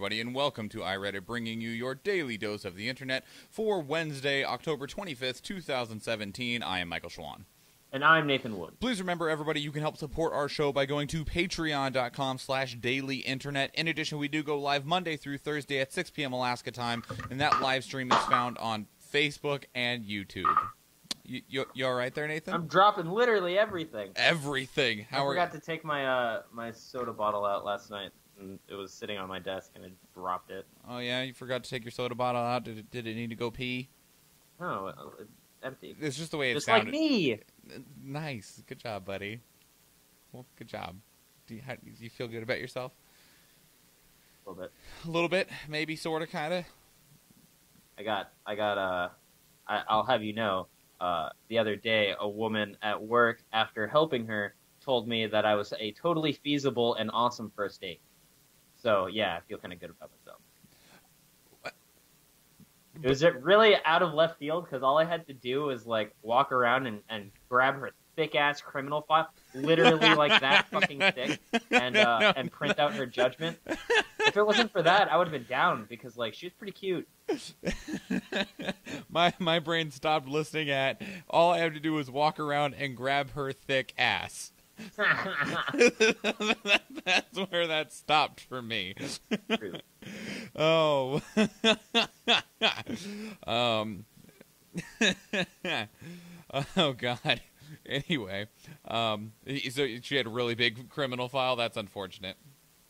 everybody, and welcome to iReadit, bringing you your daily dose of the internet for Wednesday, October 25th, 2017. I am Michael Schwan. And I'm Nathan Wood. Please remember, everybody, you can help support our show by going to patreon.com/dailyinternet. In addition, we do go live Monday through Thursday at 6 p.m. Alaska time, and that live stream is found on Facebook and YouTube. You all right there, Nathan? I'm dropping literally everything. Everything. I forgot to take my my soda bottle out last night, and it was sitting on my desk, and I dropped it. Oh, yeah? You forgot to take your soda bottle out? Did it need to go pee? No, it's empty. It's just the way it just sounded. Like me! Nice. Good job, buddy. Well, good job. Do you feel good about yourself? A little bit. A little bit? Maybe, sort of, kind of? I'll have you know, the other day, a woman at work, after helping her, told me that I was a totally feasible and awesome first date. So, yeah, I feel kind of good about myself. It was really out of left field, because all I had to do was, like, walk around and grab her thick-ass criminal file, literally like that fucking thick, and print out her judgment. If it wasn't for that, I would have been down, because, like, she was pretty cute. My brain stopped listening at, all I have to do is walk around and grab her thick ass. That's where that stopped for me. Oh. Oh, God. Anyway, so she had a really big criminal file. That's unfortunate.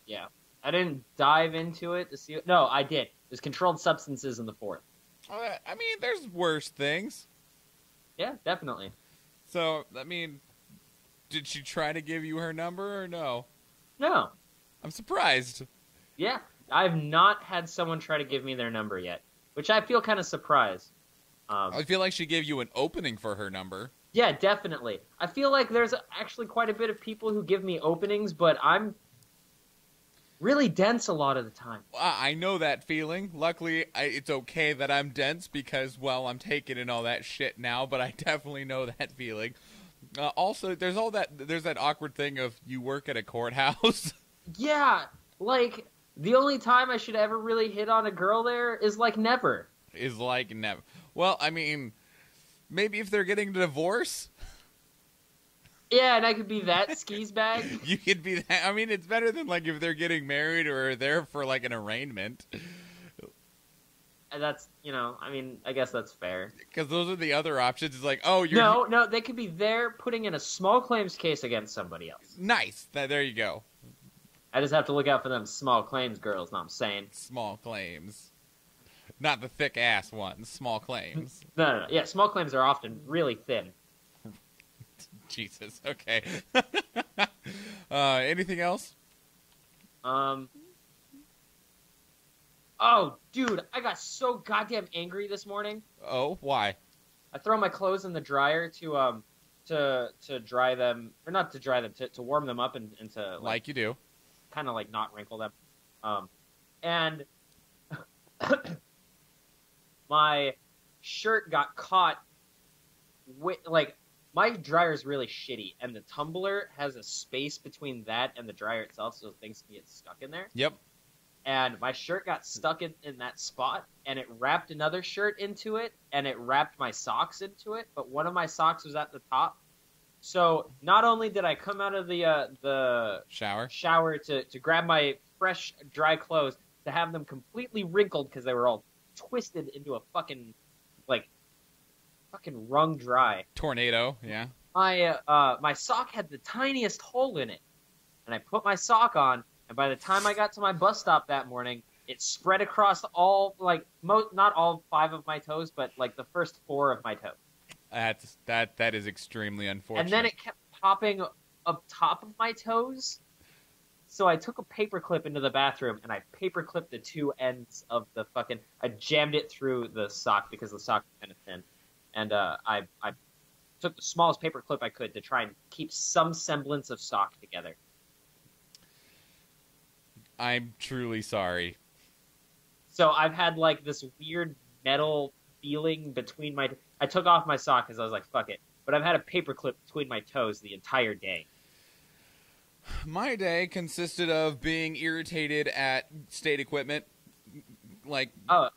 Yeah. I didn't dive into it to see... No, I did. There's controlled substances in the fourth. I mean, there's worse things. Yeah, definitely. So, I mean, did she try to give you her number or no? No. I'm surprised. Yeah. I've not had someone try to give me their number yet, which I feel kind of surprised. I feel like she gave you an opening for her number. Yeah, definitely. I feel like there's actually quite a bit of people who give me openings, but I'm really dense a lot of the time. I know that feeling. Luckily, it's okay that I'm dense because, well, I'm taking in all that shit now, but I definitely know that feeling. Also, there's that awkward thing of you work at a courthouse. Yeah, like, the only time I should ever really hit on a girl there is, like, never. Is like never. Well, I mean, maybe if they're getting a divorce. Yeah, and I could be that skis bag. You could be that. I mean, it's better than, like, if they're getting married or are there for, like, an arraignment. And that's, I mean, I guess that's fair. Because those are the other options. It's like, oh, you're... No, they could be there putting in a small claims case against somebody else. Nice. There you go. I just have to look out for them small claims girls, know what I'm saying? Small claims. Not the thick-ass ones. Small claims. No. Yeah, small claims are often really thin. Jesus. Okay. Anything else? Oh, dude, I got so goddamn angry this morning. Oh, why? I throw my clothes in the dryer to dry them, or not to dry them, to warm them up and to like you do, kind of like not wrinkle them. And my shirt got caught with, like, my dryer is really shitty, and the tumbler has a space between that and the dryer itself, so things can get stuck in there. Yep. And my shirt got stuck in that spot, and it wrapped another shirt into it, and it wrapped my socks into it, but one of my socks was at the top. So not only did I come out of the shower to grab my fresh, dry clothes, to have them completely wrinkled because they were all twisted into a fucking wrung dry. Tornado, yeah. My sock had the tiniest hole in it, and I put my sock on, and by the time I got to my bus stop that morning, it spread across all, like, not all 5 of my toes, but, like, the first 4 of my toes. That is extremely unfortunate. And then it kept popping up top of my toes, so I took a paper clip into the bathroom, and I paper clipped the 2 ends of the fucking... I jammed it through the sock, because the sock was kind of thin. And I took the smallest paper clip I could to try and keep some semblance of sock together. I'm truly sorry. So I've had, like, this weird metal feeling between my... I took off my sock because I was like, fuck it. But I've had a paper clip between my toes the entire day. My day consisted of being irritated at state equipment. Like, oh,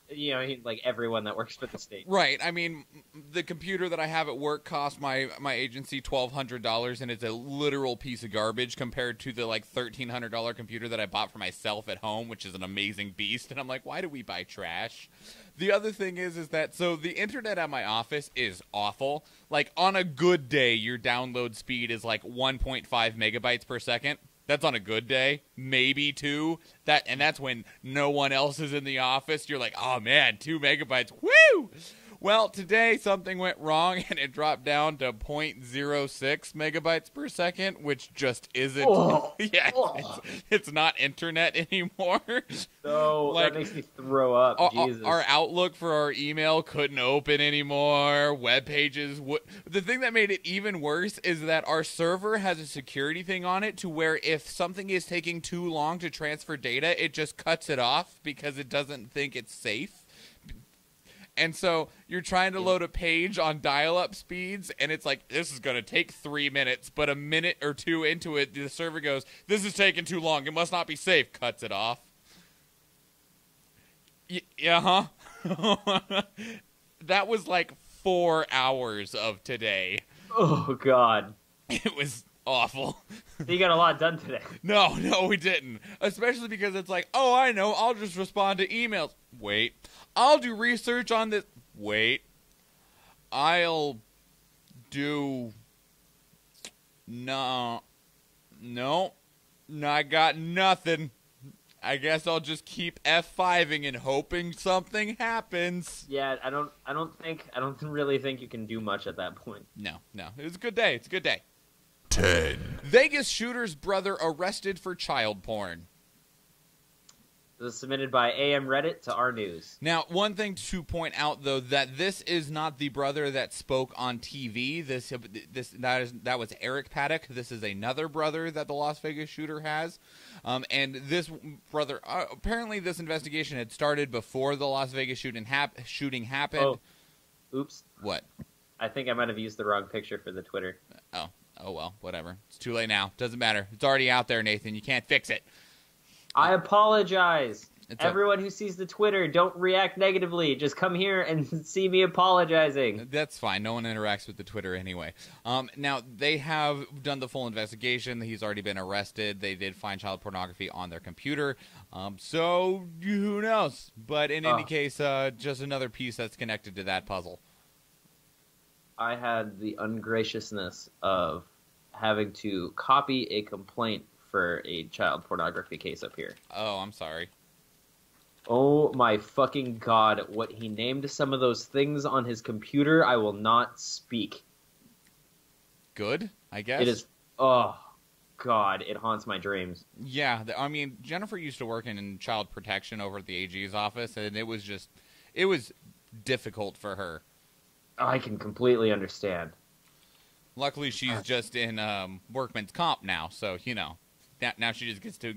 like everyone that works for the state. Right. I mean, the computer that I have at work cost my agency $1,200, and it's a literal piece of garbage compared to the like $1,300 computer that I bought for myself at home, which is an amazing beast. And I'm like, why do we buy trash? The other thing is that so the internet at my office is awful. Like, on a good day, your download speed is like 1.5 megabytes per second. That's on a good day, maybe 2. And that's when no one else is in the office. You're like, oh man, 2 megabytes, woo! Well, today something went wrong and it dropped down to 0.06 megabytes per second, which just isn't. Yeah, it's not internet anymore. So that makes me throw up. Jesus. Our Outlook for our email couldn't open anymore. Web pages. The thing that made it even worse is that our server has a security thing on it to where if something is taking too long to transfer data, it just cuts it off because it doesn't think it's safe. And so you're trying to load a page on dial-up speeds, and it's like, this is going to take 3 minutes, but a minute or 2 into it, the server goes, this is taking too long. It must not be safe. Cuts it off. Yeah, huh? That was like 4 hours of today. Oh, God. It was awful. You got a lot done today. No, we didn't. Especially because it's like, oh, I know, I'll just respond to emails. Wait. I'll do research on this. Wait. I'll do... No, I got nothing. I guess I'll just keep F5ing and hoping something happens. Yeah, I don't really think you can do much at that point. No. It was a good day. It's a good day. 10. Vegas shooter's brother arrested for child porn. This was submitted by AM Reddit to our news. Now, one thing to point out, though, that this is not the brother that spoke on TV. That was Eric Paddock. This is another brother that the Las Vegas shooter has. And this brother, apparently this investigation had started before the Las Vegas shooting happened. Oh, oops. What? I think I might have used the wrong picture for the Twitter. Oh well, whatever. It's too late now. Doesn't matter. It's already out there, Nathan. You can't fix it. I apologize. Everyone who sees the Twitter, don't react negatively. Just come here and see me apologizing. That's fine. No one interacts with the Twitter anyway. Now, they have done the full investigation. He's already been arrested. They did find child pornography on their computer. So, who knows? But in any case, just another piece that's connected to that puzzle. I had the ungraciousness of having to copy a complaint for a child pornography case up here. Oh, I'm sorry. Oh my fucking god, what he named some of those things on his computer, I will not speak. Good, I guess. It is, oh god, it haunts my dreams. Yeah, I mean, Jennifer used to work in child protection over at the AG's office, and it was difficult for her. I can completely understand. Luckily, she's just in workman's comp now, so, now she just gets to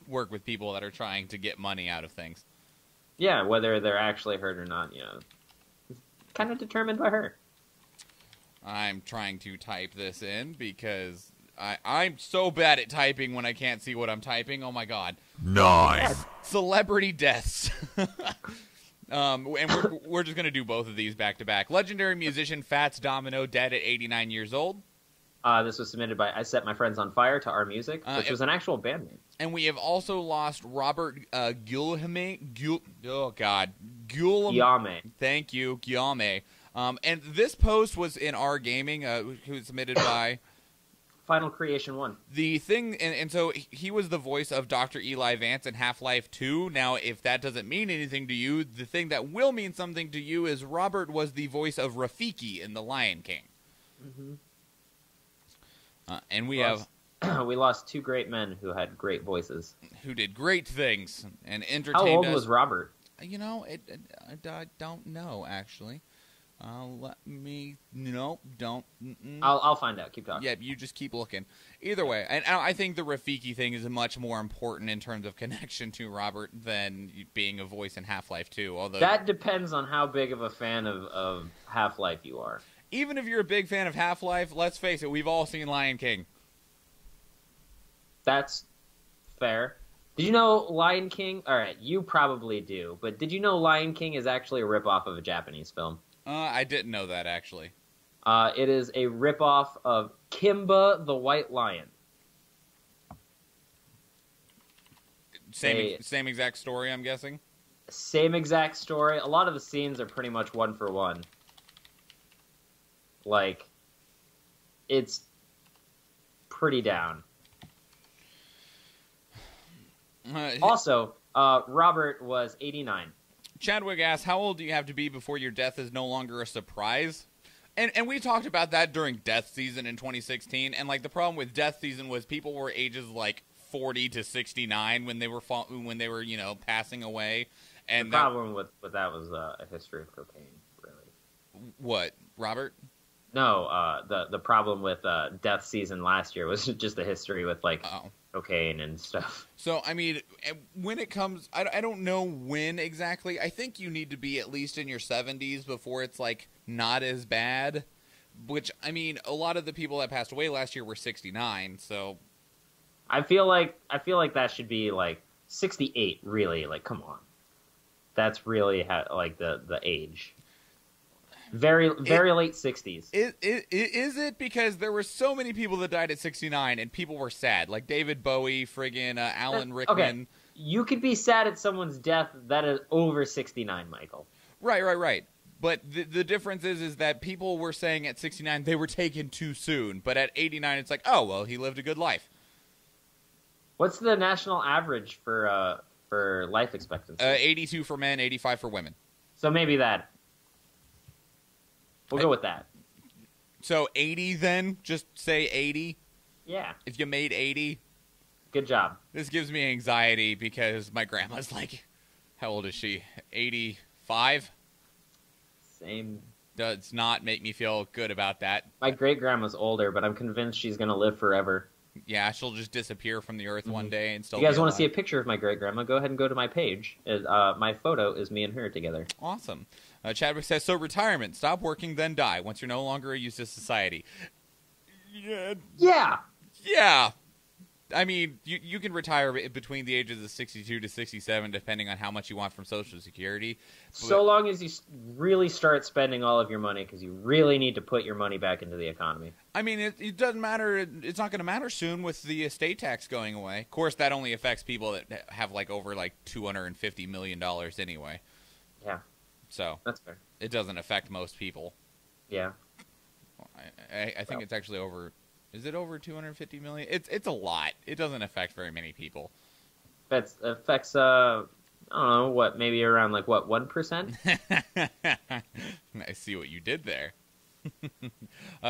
work with people that are trying to get money out of things. Yeah, whether they're actually hurt or not, it's kind of determined by her. I'm trying to type this in because I'm so bad at typing when I can't see what I'm typing. Oh, my God. 9. Celebrity deaths. And we're just going to do both of these back to back. Legendary musician Fats Domino dead at 89 years old. This was submitted by I Set My Friends on Fire to Our Music, which was an actual band name. And we have also lost Robert Guillaume. Guillaume. Thank you, Guillaume. And this post was in R Gaming, who was submitted by Final Creation 1. The thing, and so he was the voice of Dr. Eli Vance in Half-Life 2. Now, if that doesn't mean anything to you, the thing that will mean something to you is Robert was the voice of Rafiki in The Lion King. Mm-hmm. And we lost two great men who had great voices. Who did great things and entertained us. How old was Robert? I don't know, actually. Let me... Nope, don't... I'll find out. Keep talking. Yeah, you just keep looking. Either way, and I think the Rafiki thing is much more important in terms of connection to Robert than being a voice in Half-Life 2. Although that depends on how big of a fan of Half-Life you are. Even if you're a big fan of Half-Life, let's face it, we've all seen Lion King. That's fair. Did you know Lion King? All right, you probably do, but did you know Lion King is actually a ripoff of a Japanese film? I didn't know that, actually. It is a ripoff of Kimba the White Lion. Same exact story, I'm guessing? Same exact story. A lot of the scenes are pretty much one for one. Like, it's pretty down. Also, Robert was 89. Chadwick asks, how old do you have to be before your death is no longer a surprise? And we talked about that during death season in 2016, and like the problem with death season was people were ages like 40 to 69 when they were passing away. And the problem with that was a history of cocaine, really. What, Robert? No, the problem with death season last year was just a history with like cocaine and stuff. So I mean, when it comes, I don't know when exactly. I think you need to be at least in your 70s before it's like not as bad. Which I mean, a lot of the people that passed away last year were 69. So I feel like that should be like 68. Really, like come on, that's really like the age. Very late 60s. Is it because there were so many people that died at 69 and people were sad, like David Bowie, friggin' Alan Rickman. Okay. You could be sad at someone's death that is over 69, Michael. Right. But the difference is that people were saying at 69 they were taken too soon, but at 89 it's like, oh well, he lived a good life. What's the national average for life expectancy? 82 for men, 85 for women. So maybe that. We'll go with that. So 80 then? Just say 80? Yeah. If you made 80? Good job. This gives me anxiety because my grandma's like, how old is she? 85? Same. Does not make me feel good about that. My great-grandma's older, but I'm convinced she's going to live forever. Yeah, she'll just disappear from the earth one day and still If you guys want to see a picture of my great-grandma, go ahead and go to my page. My photo is me and her together. Awesome. Chadwick says, so retirement. Stop working, then die. Once you're no longer a use to society. Yeah. I mean, you can retire between the ages of 62 to 67, depending on how much you want from Social Security. So long as you really start spending all of your money, because you really need to put your money back into the economy. I mean, it doesn't matter. It's not going to matter soon with the estate tax going away. Of course, that only affects people that have like over like $250 million anyway. Yeah. So that's fair. It doesn't affect most people. Yeah. I think it's actually over. Is it over 250 million? It's a lot. It doesn't affect very many people. It affects I don't know what, maybe around like what 1%. I see what you did there.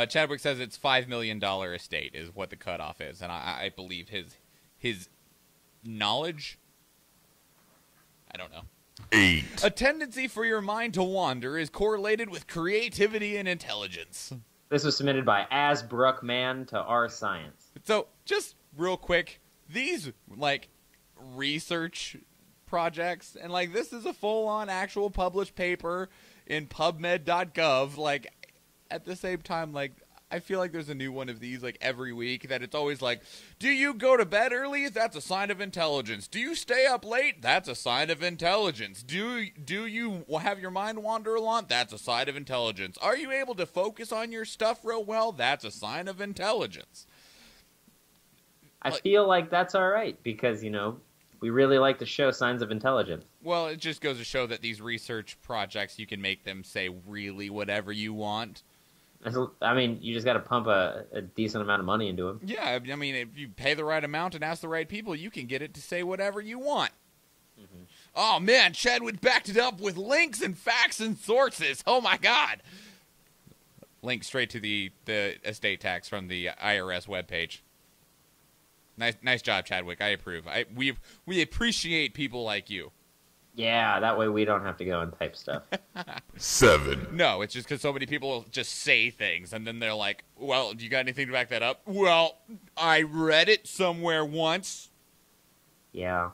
Chadwick says it's $5 million estate is what the cutoff is, and I believe his knowledge. I don't know. 8. A tendency for your mind to wander is correlated with creativity and intelligence. This was submitted by Asbrookman to R Science. So, just real quick, these, like, research projects, and, like, this is a full-on actual published paper in PubMed.gov, like, at the same time, like, I feel like there's a new one of these, like, every week, that it's always like, do you go to bed early? That's a sign of intelligence. Do you stay up late? That's a sign of intelligence. Do you have your mind wander a lot? That's a sign of intelligence. Are you able to focus on your stuff real well? That's a sign of intelligence. I feel like that's all right, because, we really like to show signs of intelligence. Well, it just goes to show that these research projects, you can make them say really whatever you want. I mean, you just got to pump a decent amount of money into them. Yeah, I mean, if you pay the right amount and ask the right people, you can get it to say whatever you want. Mm-hmm. Oh, man, Chadwick backed it up with links and facts and sources. Oh, my God. Link straight to the estate tax from the IRS webpage. Nice job, Chadwick. I approve. We appreciate people like you. Yeah, that way we don't have to go and type stuff. 7. No, it's just because so many people just say things, and then they're like, well, do you got anything to back that up? Well, I read it somewhere once. Yeah.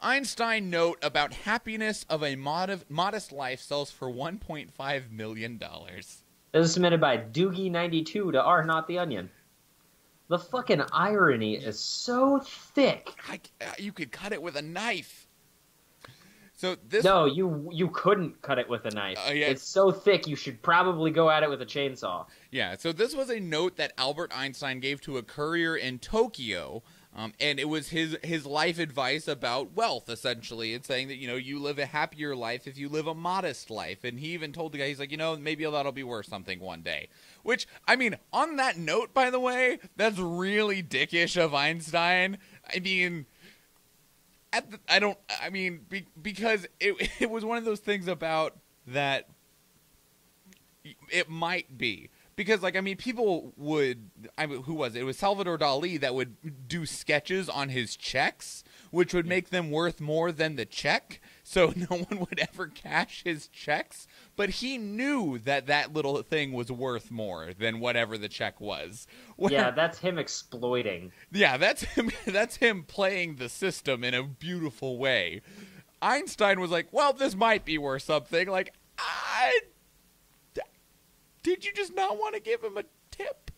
Einstein note about happiness of a modest life sells for $1.5 million. This is submitted by Doogie92 to R Not the Onion. The fucking irony is so thick. You could cut it with a knife. So this No, you couldn't cut it with a knife. Yeah. It's so thick, you should probably go at it with a chainsaw. Yeah, so this was a note that Albert Einstein gave to a courier in Tokyo, and it was his life advice about wealth, essentially. It's saying that, you live a happier life if you live a modest life. And he even told the guy, he's like, maybe that'll be worth something one day. Which, I mean, on that note, by the way, that's really dickish of Einstein. I mean, because it was one of those things about that it might be. Because, people would, who was it? It was Salvador Dali that would do sketches on his checks, which would make them worth more than the check, so no one would ever cash his checks. But he knew that little thing was worth more than whatever the check was. Yeah, that's him exploiting. Yeah, that's him playing the system in a beautiful way. Einstein was like, well, this might be worth something. Like, did you just not want to give him a tip?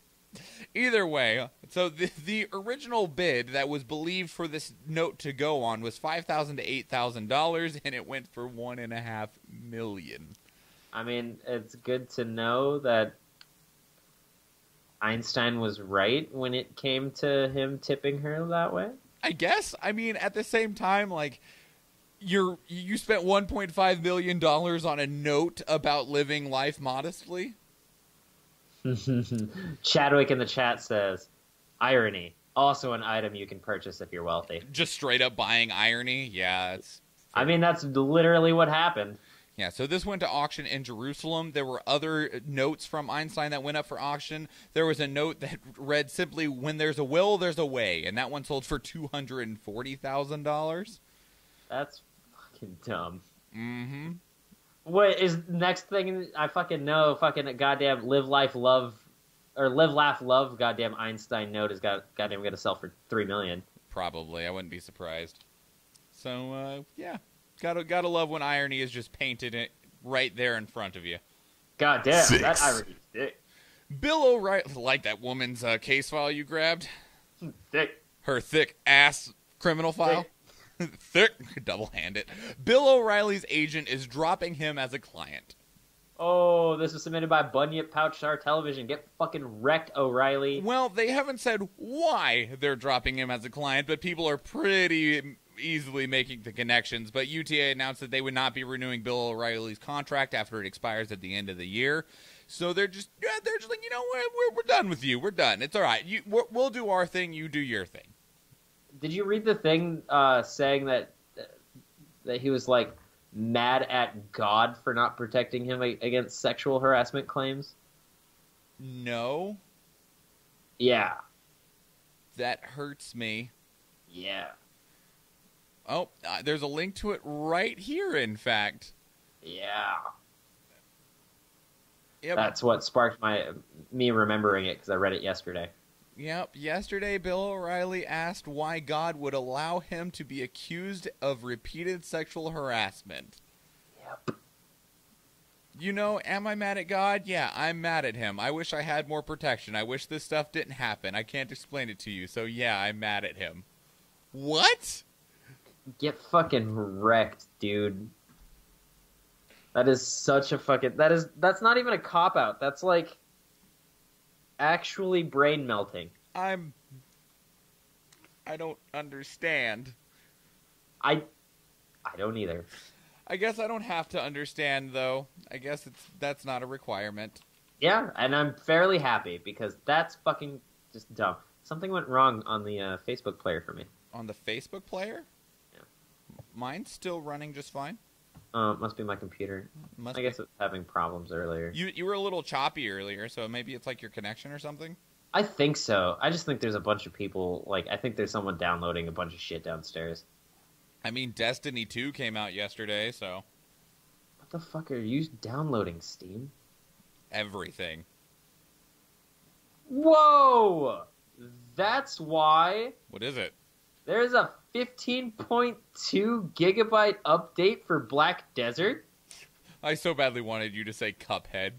Either way, so the original bid that was believed for this note to go on was $5,000 to $8,000, and it went for $1.5 million. I mean, it's good to know that Einstein was right when it came to him tipping her that way. I guess. I mean, at the same time, like, you spent $1.5 million on a note about living life modestly. Chadwick in the chat says, irony, also an item you can purchase if you're wealthy. Just straight up buying irony? Yeah, that's literally what happened. Yeah, so this went to auction in Jerusalem. There were other notes from Einstein that went up for auction. There was a note that read simply, when there's a will, there's a way. And that one sold for $240,000. That's fucking dumb. Mm-hmm. What is next thing I fucking know? Fucking goddamn live, life, love, or live, laugh, love. Goddamn Einstein note is goddamn going to sell for $3 million. Probably, I wouldn't be surprised. So yeah, gotta love when irony is just painted it right there in front of you. Goddamn, that irony is thick. Bill O'Reilly, like that woman's case file you grabbed. Thick. Her thick ass criminal file. Thick, double-hand it. Bill O'Reilly's agent is dropping him as a client. Oh, this was submitted by Bunyip Pouch Star Television. Get fucking wrecked, O'Reilly. Well, they haven't said why they're dropping him as a client, but people are pretty easily making the connections. But UTA announced that they would not be renewing Bill O'Reilly's contract after it expires at the end of the year. So they're just like, we're done with you. We're done. It's all right. We'll do our thing. You do your thing. Did you read the thing saying that he was like mad at God for not protecting him against sexual harassment claims? No. Yeah. That hurts me. Yeah. Oh, there's a link to it right here, in fact. Yeah. Yep. That's what sparked me remembering it, because I read it yesterday. Yep. Yesterday, Bill O'Reilly asked why God would allow him to be accused of repeated sexual harassment. Yep. Am I mad at God? Yeah, I'm mad at him. I wish I had more protection. I wish this stuff didn't happen. I can't explain it to you, so yeah, I'm mad at him. What? Get fucking wrecked, dude. That is such a fucking... That's not even a cop-out. That's like... actually brain melting. I don't understand. I don't either. I guess I don't have to understand, though. I guess that's not a requirement. Yeah, and I'm fairly happy, because that's fucking just dumb. Something went wrong on the Facebook player for me. On the Facebook player? Yeah. Mine's still running just fine. Must be my computer. I guess it was having problems earlier. You were a little choppy earlier, so maybe it's like your connection or something? I think so. I just think there's a bunch of people, I think there's someone downloading a bunch of shit downstairs. I mean, Destiny 2 came out yesterday, so... What the fuck are you downloading, Steam? Everything. Whoa! That's why... What is it? There's a 15.2 gigabyte update for Black Desert. I so badly wanted you to say Cuphead.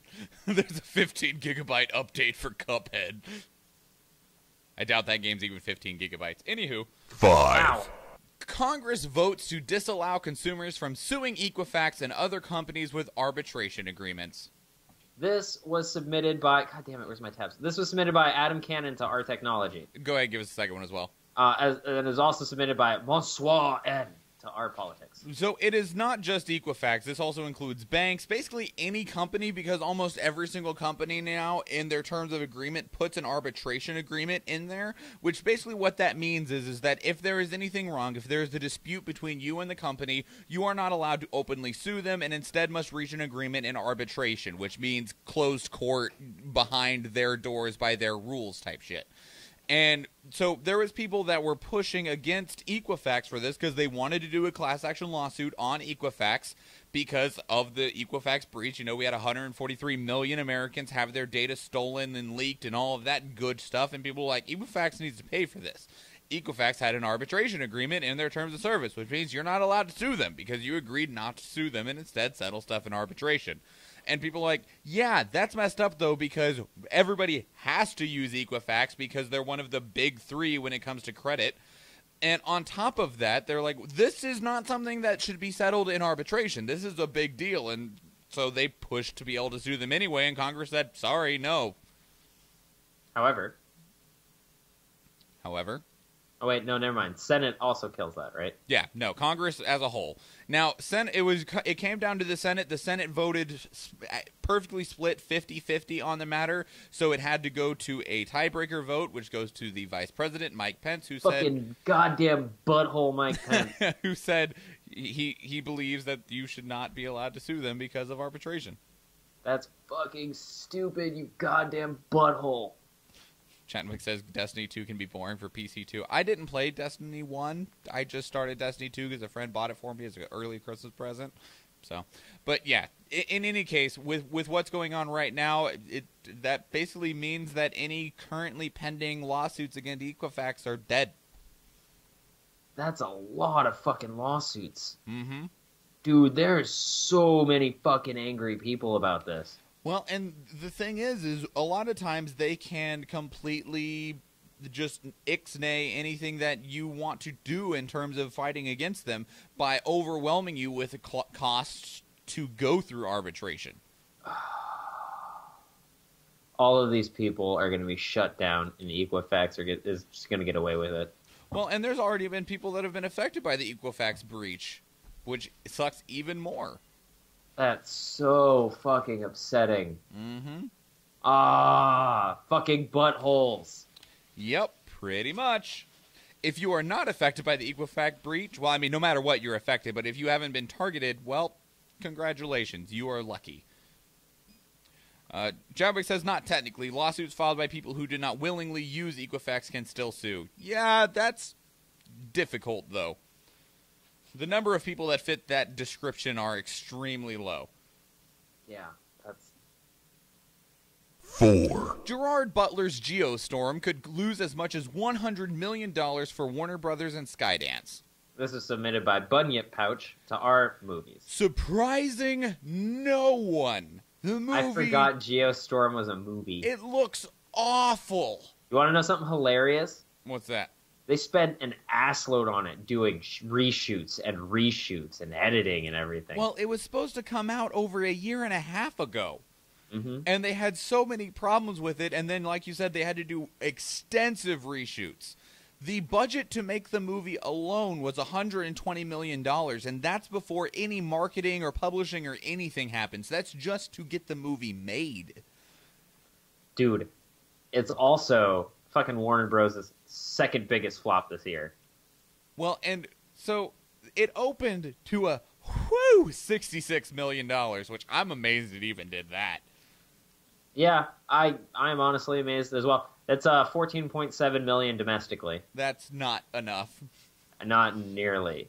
There's a 15 gigabyte update for Cuphead. I doubt that game's even 15 gigabytes. Anywho. 5, Wow. Congress votes to disallow consumers from suing Equifax and other companies with arbitration agreements. This was submitted by... God damn it, where's my tabs? This was submitted by Adam Cannon to Our Technology. Go ahead, give us the second one as well. And it was also submitted by Bonsoir N to Our Politics. So it is not just Equifax. This also includes banks, basically any company, because almost every single company now in their terms of agreement puts an arbitration agreement in there, which basically what that means is that if there is anything wrong, if there is a dispute between you and the company, you are not allowed to openly sue them and instead must reach an agreement in arbitration, which means closed court behind their doors by their rules type shit. And so there was people that were pushing against Equifax for this because they wanted to do a class action lawsuit on Equifax because of the Equifax breach. You know, we had 143 million Americans have their data stolen and leaked and all of that good stuff. And people were like, Equifax needs to pay for this. Equifax had an arbitration agreement in their terms of service, which means you're not allowed to sue them because you agreed not to sue them and instead settle stuff in arbitration. And people are like, yeah, that's messed up, though, because everybody has to use Equifax because they're one of the big three when it comes to credit. And on top of that, they're like, this is not something that should be settled in arbitration. This is a big deal. And so they pushed to be able to sue them anyway, and Congress said, sorry, no. However... Oh, wait, no, never mind. Senate also kills that, right? Yeah, no, Congress as a whole. Now, it came down to the Senate. The Senate voted perfectly split 50-50 on the matter, so it had to go to a tiebreaker vote, which goes to the Vice President, Mike Pence, who Fucking goddamn butthole Mike Pence. who said he believes that you should not be allowed to sue them because of arbitration. That's fucking stupid, you goddamn butthole. Chatwick says Destiny 2 can be boring for PC too. I didn't play Destiny 1. I just started Destiny 2 because a friend bought it for me as an early Christmas present. So, but yeah, in any case, with what's going on right now, that basically means that any currently pending lawsuits against Equifax are dead. That's a lot of fucking lawsuits. Mm-hmm. Dude, there's so many fucking angry people about this. Well, and the thing is a lot of times they can completely just ixnay anything that you want to do in terms of fighting against them by overwhelming you with the costs to go through arbitration. All of these people are going to be shut down, and Equifax is just going to get away with it. Well, and there's already been people that have been affected by the Equifax breach, which sucks even more. That's so fucking upsetting. Mm-hmm. Fucking buttholes. Yep, pretty much. If you are not affected by the Equifax breach, well, I mean, no matter what, you're affected. But if you haven't been targeted, well, congratulations. You are lucky. Jabwick says, not technically. Lawsuits filed by people who did not willingly use Equifax can still sue. Yeah, that's difficult, though. The number of people that fit that description are extremely low. Yeah, that's... 4, Gerard Butler's Geostorm could lose as much as $100 million for Warner Brothers and Skydance. This is submitted by Bunyip Pouch to Our Movies. Surprising no one. The movie... I forgot Geostorm was a movie. It looks awful. You want to know something hilarious? What's that? They spent an assload on it doing reshoots and editing and everything. Well, it was supposed to come out over a year and a half ago. Mm-hmm. And they had so many problems with it, and then, like you said, they had to do extensive reshoots. The budget to make the movie alone was $120 million, and that's before any marketing or publishing or anything happens. That's just to get the movie made. Dude, it's also fucking Warner Bros.' second biggest flop this year. Well, and so it opened to a $66 million, which I'm amazed it even did that. Yeah, I'm honestly amazed as well. It's $14.7 million domestically. That's not enough. Not nearly.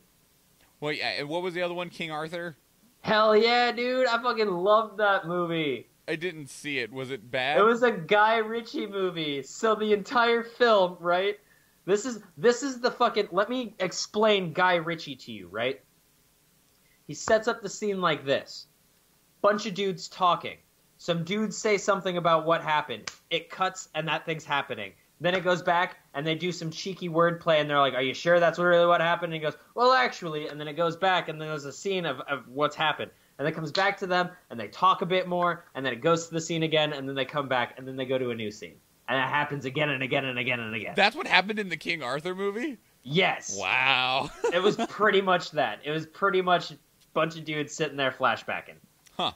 Well, yeah, and what was the other one, King Arthur? Hell yeah, dude! I fucking loved that movie. I didn't see it. Was it bad? It was a Guy Ritchie movie. So the entire film, right? This is the fucking... Let me explain Guy Ritchie to you, right? He sets up the scene like this. Bunch of dudes talking. Some dudes say something about what happened. It cuts and that thing's happening. Then it goes back, and they do some cheeky wordplay, and they're like, "Are you sure that's really what happened?" And he goes, "Well, actually," and then it goes back, and then there's a scene of what's happened. And then it comes back to them, and they talk a bit more, and then it goes to the scene again, and then they come back, and then they go to a new scene. And it happens again and again and again and again. That's what happened in the King Arthur movie? Yes. Wow. It was pretty much that. It was pretty much a bunch of dudes sitting there flashbacking. Huh.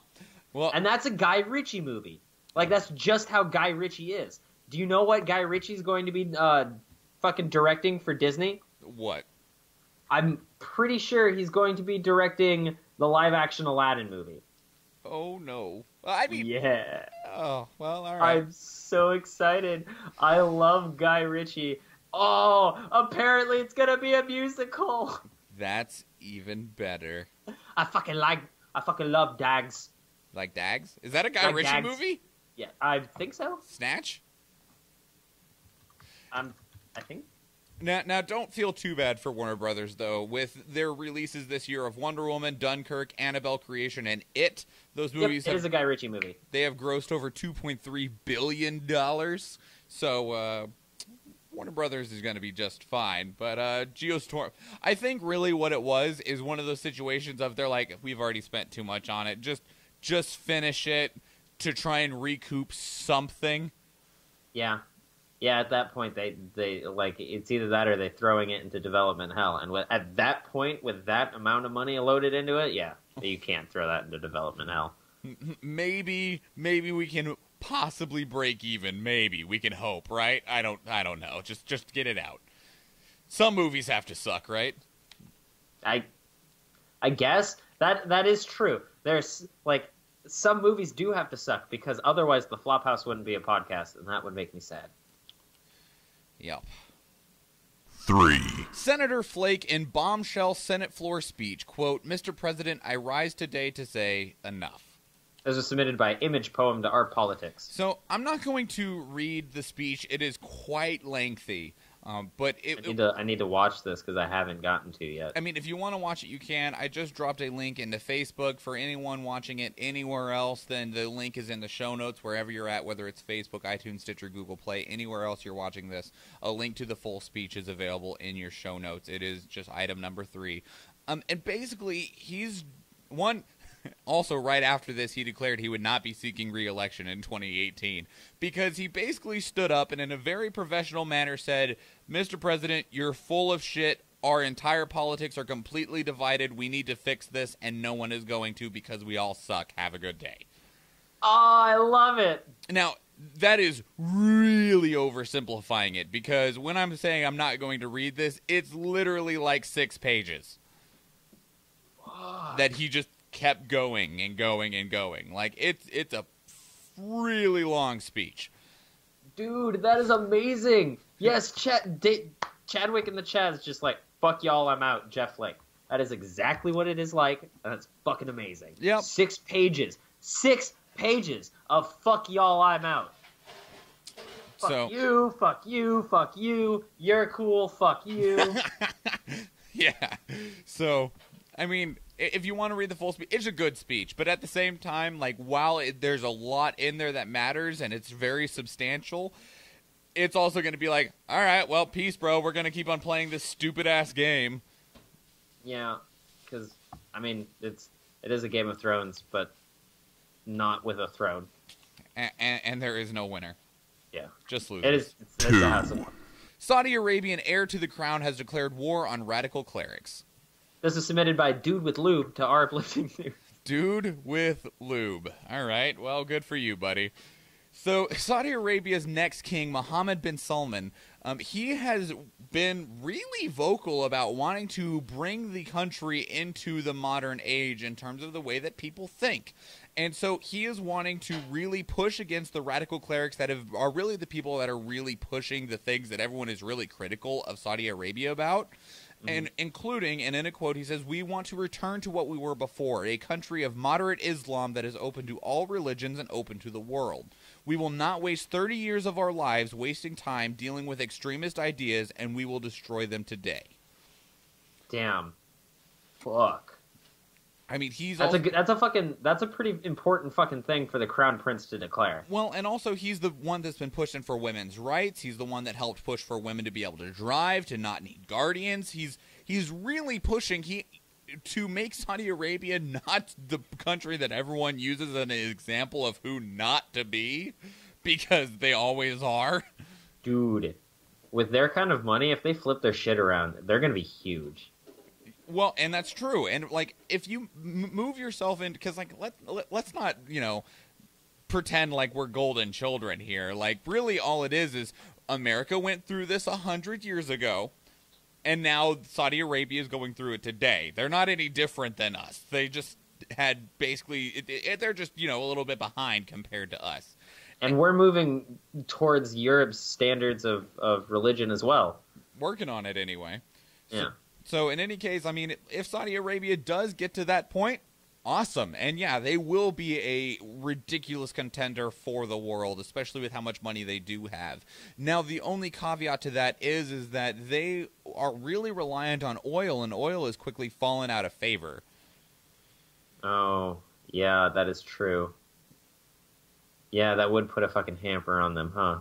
Well, And that's a Guy Ritchie movie. Like, that's just how Guy Ritchie is. Do you know what Guy Ritchie's going to be fucking directing for Disney? what? I'm pretty sure he's going to be directing the live-action Aladdin movie. Oh, no. I mean... Yeah. Oh, well, all right. I'm so excited. I love Guy Ritchie. Oh, apparently it's going to be a musical. That's even better. I fucking love Dags. Like Dags? Is that a Guy Like Ritchie Dags. movie? Yeah, I think so. Snatch? I think. Now, don't feel too bad for Warner Brothers, though. With their releases this year of Wonder Woman, Dunkirk, Annabelle Creation, and It, those movies It is a Guy Ritchie movie. they have grossed over $2.3 billion. So, Warner Brothers is going to be just fine. But Geostorm, I think really what it was is one of those situations of they're like, we've already spent too much on it. Just finish it to try and recoup something. Yeah. Yeah, at that point, they like, it's either that or they're throwing it into development hell. And at that point, with that amount of money loaded into it, yeah, you can't throw that into development hell. Maybe we can possibly break even. Maybe we can hope, right? I don't know. Just get it out. Some movies have to suck, right? I guess that is true. There's like some movies do have to suck because otherwise the Flophouse wouldn't be a podcast, and that would make me sad. Yep. 3, Senator Flake in bombshell Senate floor speech, quote, "Mr. President, I rise today to say enough." This was submitted by Image Poem to Art Politics. So I'm not going to read the speech. It is quite lengthy. But I need to watch this because I haven't gotten to yet. I mean, if you want to watch it, you can. I just dropped a link into Facebook. For anyone watching it anywhere else, then the link is in the show notes wherever you're at, whether it's Facebook, iTunes, Stitcher, Google Play, anywhere else you're watching this. A link to the full speech is available in your show notes. It is just item number 3. And basically, he's one... Also, right after this, he declared he would not be seeking re-election in 2018 because he basically stood up and in a very professional manner said, "Mr. President, you're full of shit. Our entire politics are completely divided. We need to fix this, and no one is going to because we all suck. Have a good day." Oh, I love it. Now, that is really oversimplifying it because when I'm saying I'm not going to read this, it's literally like 6 pages that he just kept going and going and going. Like, it's a really long speech. Dude, that is amazing. Yes, Chadwick in the chat is just like, "Fuck y'all, I'm out, Jeff Flake." That is exactly what it is like, and it's fucking amazing. Yep. 6 pages. 6 pages of "fuck y'all, I'm out." Fuck you, fuck you, fuck you. You're cool, fuck you. Yeah. So, I mean, if you want to read the full speech, it's a good speech. But at the same time, like, while there's a lot in there that matters and it's very substantial, it's also going to be like, all right, well, peace, bro. We're going to keep on playing this stupid-ass game. Yeah, because, I mean, it is a Game of Thrones, but not with a throne. And there is no winner. Yeah. Just losers. It is. It's the House of War. Saudi Arabian heir to the crown has declared war on radical clerics. This is submitted by Dude with Lube to our uplifting news. Dude with lube. All right. Well, good for you, buddy. So, Saudi Arabia's next king, Mohammed bin Salman, he has been really vocal about wanting to bring the country into the modern age in terms of the way that people think. And so he is wanting to really push against the radical clerics that are really the people that are really pushing the things that everyone is really critical of Saudi Arabia about. And including, and in a quote, he says, "We want to return to what we were before, a country of moderate Islam that is open to all religions and open to the world. We will not waste 30 years of our lives wasting time dealing with extremist ideas, and we will destroy them today." Damn. Fuck. I mean, That's a pretty important fucking thing for the crown prince to declare. Well, and also he's the one that's been pushing for women's rights. He's the one that helped push for women to be able to drive, to not need guardians. He's really pushing to make Saudi Arabia not the country that everyone uses as an example of who not to be, because they always are. Dude, with their kind of money, if they flip their shit around, they're going to be huge. Well, and that's true. And, like, if you move yourself in, because, like, let's not, pretend like we're golden children here. Like, really all it is America went through this 100 years ago, and now Saudi Arabia is going through it today. They're not any different than us. They just had basically, they're just, a little bit behind compared to us. And we're moving towards Europe's standards of religion as well. Working on it anyway. Yeah. So in any case, I mean, if Saudi Arabia does get to that point, awesome. And yeah, they will be a ridiculous contender for the world, especially with how much money they do have. Now, the only caveat to that is that they are really reliant on oil, and oil is quickly fallen out of favor. Oh, yeah, that is true. Yeah, that would put a fucking hamper on them, huh?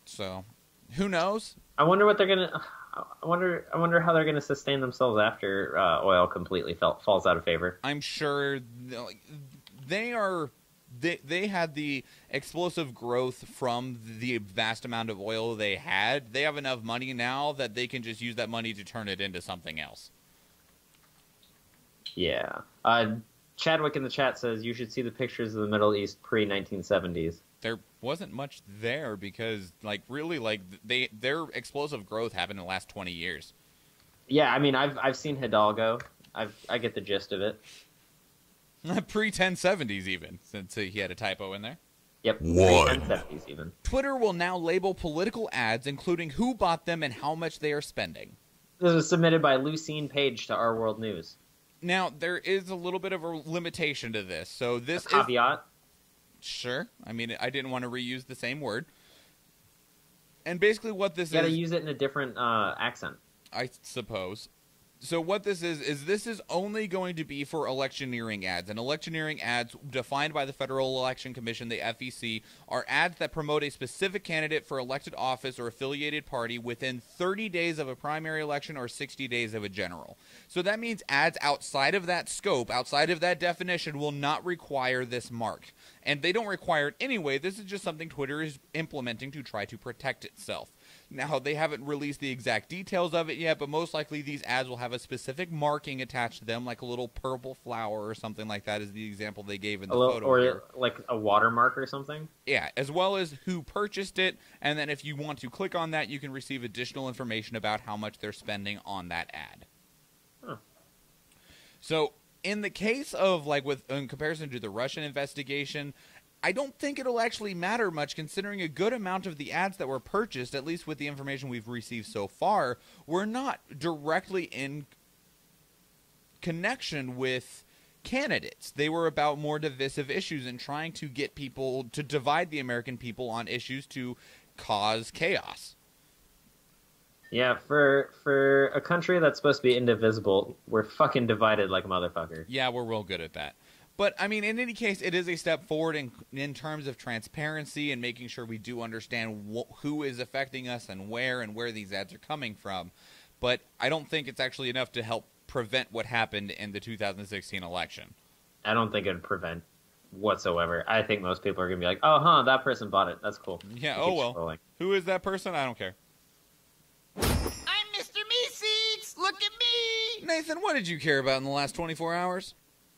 So, who knows? I wonder what they're gonna. I wonder how they're gonna sustain themselves after oil completely falls out of favor. I'm sure they had the explosive growth from the vast amount of oil they had. They have enough money now that they can just use that money to turn it into something else. Yeah. Chadwick in the chat says you should see the pictures of the Middle East pre-1970s. There wasn't much there because, their explosive growth happened in the last 20 years. Yeah, I mean, I've seen Hidalgo. I get the gist of it. Pre-1070s even, since he had a typo in there. Yep, pre-1070s even. Twitter will now label political ads, including who bought them and how much they are spending. This was submitted by Lucine Page to Our World News. Now, there is a little bit of a limitation to this. So this a caveat? Sure. I mean, I didn't want to reuse the same word. And basically what this is... You gotta use it in a different accent. I suppose. So what this is only going to be for electioneering ads. And electioneering ads, defined by the Federal Election Commission, the FEC, are ads that promote a specific candidate for elected office or affiliated party within 30 days of a primary election or 60 days of a general. So that means ads outside of that scope, outside of that definition, will not require this mark. And they don't require it anyway. This is just something Twitter is implementing to try to protect itself. Now, they haven't released the exact details of it yet, but most likely these ads will have a specific marking attached to them, like a little purple flower or something like that is the example they gave in the photo. Or here. Like a watermark or something? Yeah, as well as who purchased it, and then if you want to click on that, you can receive additional information about how much they're spending on that ad. Huh. So, in the case of, in comparison to the Russian investigation, I don't think it'll actually matter much, considering a good amount of the ads that were purchased, at least with the information we've received so far, were not directly in connection with candidates. They were about more divisive issues and trying to get people to divide the American people on issues to cause chaos. Yeah, for a country that's supposed to be indivisible, we're fucking divided like a motherfucker. Yeah, we're real good at that. But, I mean, in any case, it is a step forward in terms of transparency and making sure we do understand who is affecting us and where these ads are coming from. But I don't think it's actually enough to help prevent what happened in the 2016 election. I don't think it would prevent whatsoever. I think most people are going to be like, oh, that person bought it. That's cool. Yeah, oh well. Scrolling. Who is that person? I don't care. I'm Mr. Meeseeks! Look at me! Nathan, what did you care about in the last 24 hours?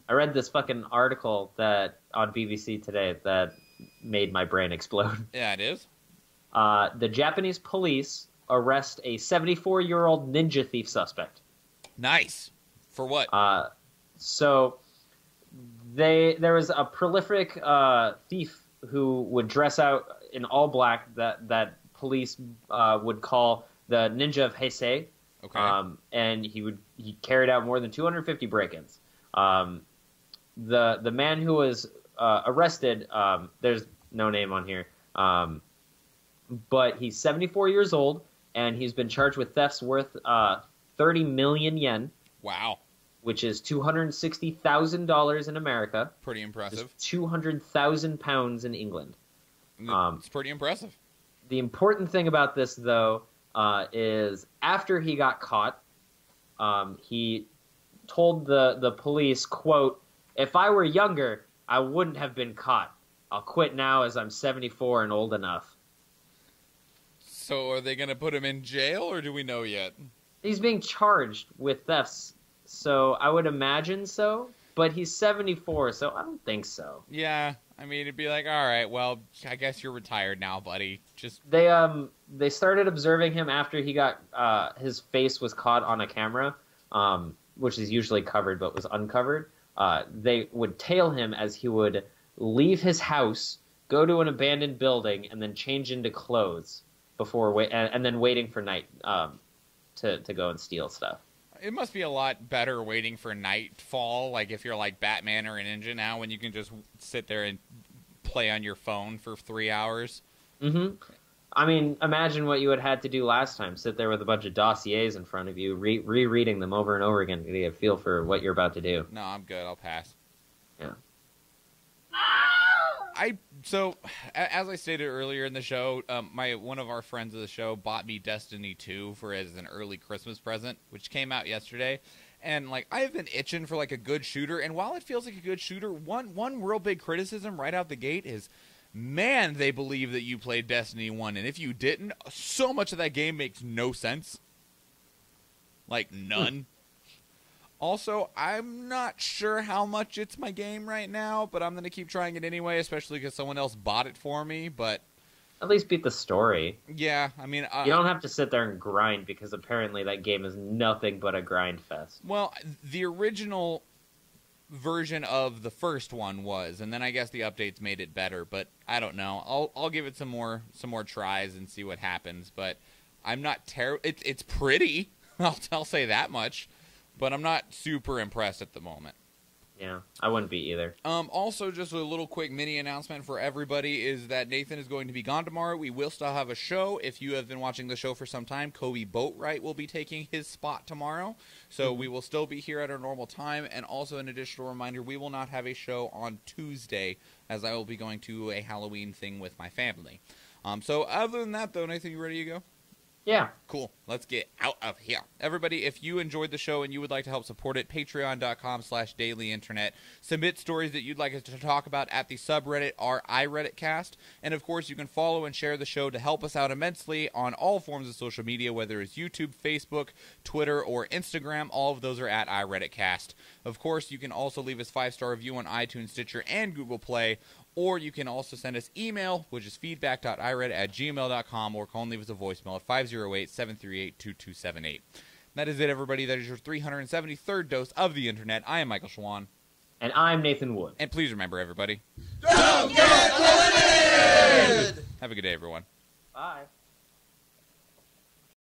I read this fucking article that on BBC Today that made my brain explode. Yeah, it is. The Japanese police arrest a 74-year-old ninja thief suspect. Nice. For what? So there was a prolific thief who would dress out in all black that police would call the Ninja of Heisei. Okay. And he carried out more than 250 break-ins. The man who was arrested, there's no name on here, but he's 74 years old, and he's been charged with thefts worth 30 million yen. Wow. which is $260,000 in America. Pretty impressive. 200,000 pounds in England. It's pretty impressive. The important thing about this, though, is after he got caught, he told the police, quote, "If I were younger, I wouldn't have been caught. I'll quit now as I'm 74 and old enough." So are they going to put him in jail, or do we know yet? He's being charged with thefts, so I would imagine so. But he's 74, so I don't think so. Yeah, I mean, it'd be like, all right, well, I guess you're retired now, buddy. Just They started observing him after he got his face was caught on a camera, which is usually covered but was uncovered. They would tail him as he would leave his house, go to an abandoned building, and then change into clothes and then waiting for night to go and steal stuff. It must be a lot better waiting for nightfall, like if you're like Batman or a ninja now, when you can just sit there and play on your phone for 3 hours. Mm-hmm. I mean, imagine what you had had to do last time. Sit there with a bunch of dossiers in front of you, rereading them over and over again to get a feel for what you're about to do. No, I'm good. I'll pass. Yeah. So, as I stated earlier in the show, one of our friends of the show bought me Destiny 2 as an early Christmas present, which came out yesterday. And like, I've been itching for like a good shooter. And while it feels like a good shooter, one real big criticism right out the gate is, man, they believe that you played Destiny 1. And if you didn't, so much of that game makes no sense. Like, none. Also, I'm not sure how much it's my game right now, but I'm going to keep trying it anyway, especially because someone else bought it for me, but... At least beat the story. Yeah, I mean... you don't have to sit there and grind, because apparently that game is nothing but a grind fest. Well, the original version of the first one was, and then I guess the updates made it better, but I don't know. I'll give it some more tries and see what happens, but I'm not terrible. It's pretty, I'll say that much. But I'm not super impressed at the moment. Yeah, I wouldn't be either. Also, just a little quick mini announcement for everybody is that Nathan is going to be gone tomorrow. We will still have a show. If you have been watching the show for some time, Kobe Boatwright will be taking his spot tomorrow. So we will still be here at our normal time. And also, an additional reminder, we will not have a show on Tuesday, as I will be going to a Halloween thing with my family. So other than that, though, Nathan, you ready to go? Yeah. Cool. Let's get out of here. Everybody, if you enjoyed the show and you would like to help support it, patreon.com/dailyinternet. Submit stories that you'd like us to talk about at the subreddit r/iRedditcast. And, of course, you can follow and share the show to help us out immensely on all forms of social media, whether it's YouTube, Facebook, Twitter, or Instagram. All of those are at iRedditcast. Of course, you can also leave us 5-star review on iTunes, Stitcher, and Google Play. Or you can also send us email, which is feedback.iread@gmail.com, or call and leave us a voicemail at 508-738-2278. That is it, everybody. That is your 373rd dose of the Internet. I am Michael Schwan. And I'm Nathan Wood. And please remember, everybody, Don't get eliminated! have a good day, everyone. Bye.